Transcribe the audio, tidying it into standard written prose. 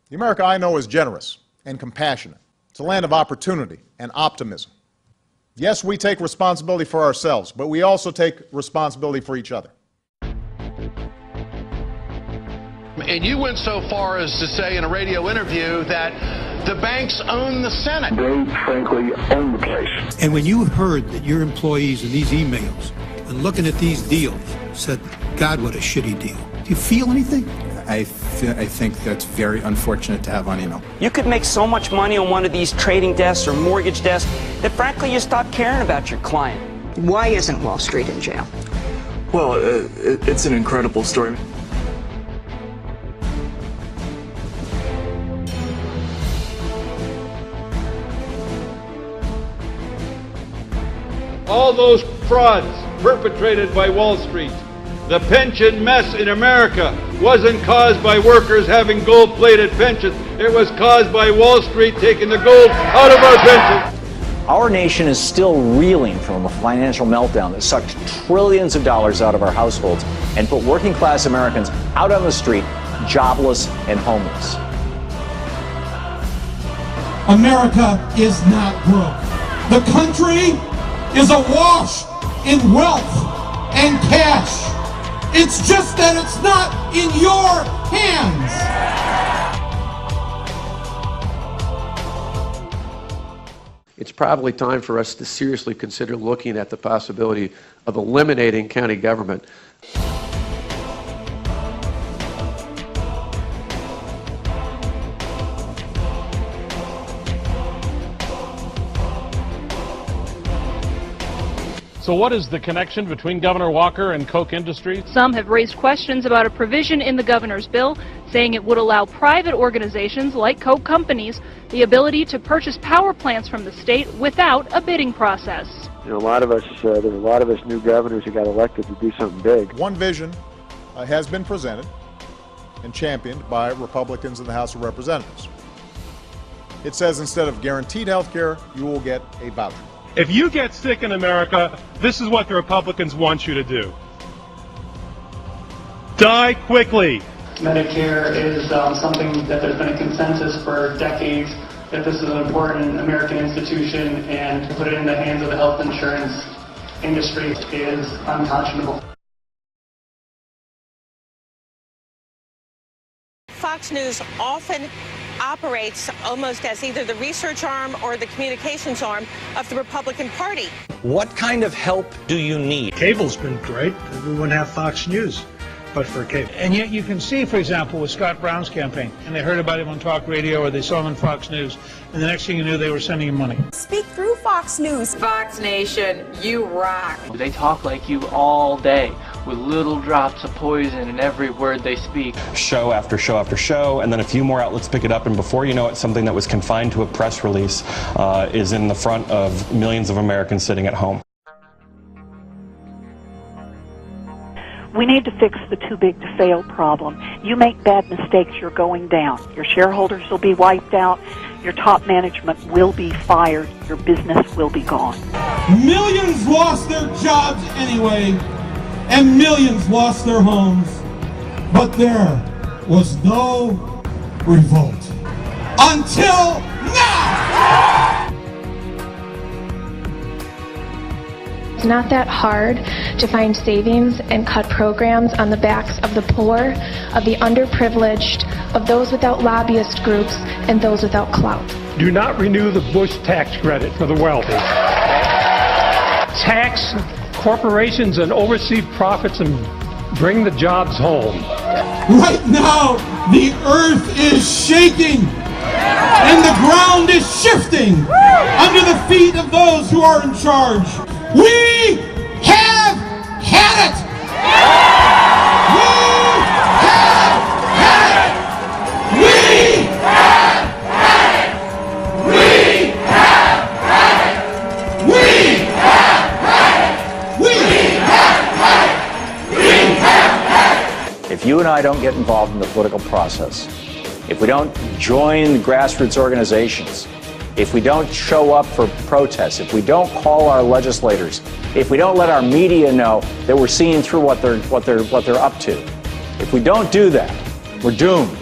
The America I know is generous and compassionate. It's a land of opportunity and optimism. Yes, we take responsibility for ourselves, but we also take responsibility for each other. And you went so far as to say in a radio interview that the banks own the Senate. They, frankly, own the place. And when you heard that your employees in these emails and looking at these deals said, God, what a shitty deal. Do you feel anything? I think that's very unfortunate to have on email. You could make so much money on one of these trading desks or mortgage desks that frankly you stop caring about your client. Why isn't Wall Street in jail? Well, it's an incredible story. All those frauds perpetrated by Wall Street, the pension mess in America wasn't caused by workers having gold-plated pensions. It was caused by Wall Street taking the gold out of our pensions. Our nation is still reeling from a financial meltdown that sucked trillions of dollars out of our households and put working-class Americans out on the street, jobless and homeless. America is not broke. The country is awash in wealth and cash. It's just that it's not in your hands. It's probably time for us to seriously consider looking at the possibility of eliminating county government. So what is the connection between Governor Walker and Koch Industries? Some have raised questions about a provision in the governor's bill saying it would allow private organizations like Koch companies the ability to purchase power plants from the state without a bidding process. You know, there's a lot of us new governors who got elected to do something big. One vision has been presented and championed by Republicans in the House of Representatives. It says instead of guaranteed health care, you will get a voucher. If you get sick in America, this is what the Republicans want you to do. Die quickly. Medicare is something that there's been a consensus for decades that this is an important American institution, and to put it in the hands of the health insurance industry is unconscionable. Fox News often operates almost as either the research arm or the communications arm of the Republican Party. What kind of help do you need? Cable's been great. We wouldn't have Fox News but for cable. And yet you can see, for example, with Scott Brown's campaign, and they heard about him on talk radio or they saw him on Fox News, and the next thing you knew, they were sending him money. Speak through Fox News. Fox Nation, you rock. They talk like you all day, with little drops of poison in every word they speak. Show after show after show, and then a few more outlets pick it up, and before you know it, something that was confined to a press release is in the front of millions of Americans sitting at home. We need to fix the too big to fail problem. You make bad mistakes, you're going down. Your shareholders will be wiped out. Your top management will be fired. Your business will be gone. Millions lost their jobs anyway, and millions lost their homes. But there was no revolt. Until now! It's not that hard to find savings and cut programs on the backs of the poor, of the underprivileged, of those without lobbyist groups, and those without clout. Do not renew the Bush tax credit for the wealthy. Tax corporations and overseas profits and bring the jobs home. Right now, the earth is shaking and the ground is shifting under the feet of those who are in charge. We have had it! We have had it! We have had it! We have had it! We have had it! We have had it! We have had it! If you and I don't get involved in the political process, if we don't join the grassroots organizations, if we don't show up for protests, if we don't call our legislators, if we don't let our media know that we're seeing through what they're up to, if we don't do that, we're doomed.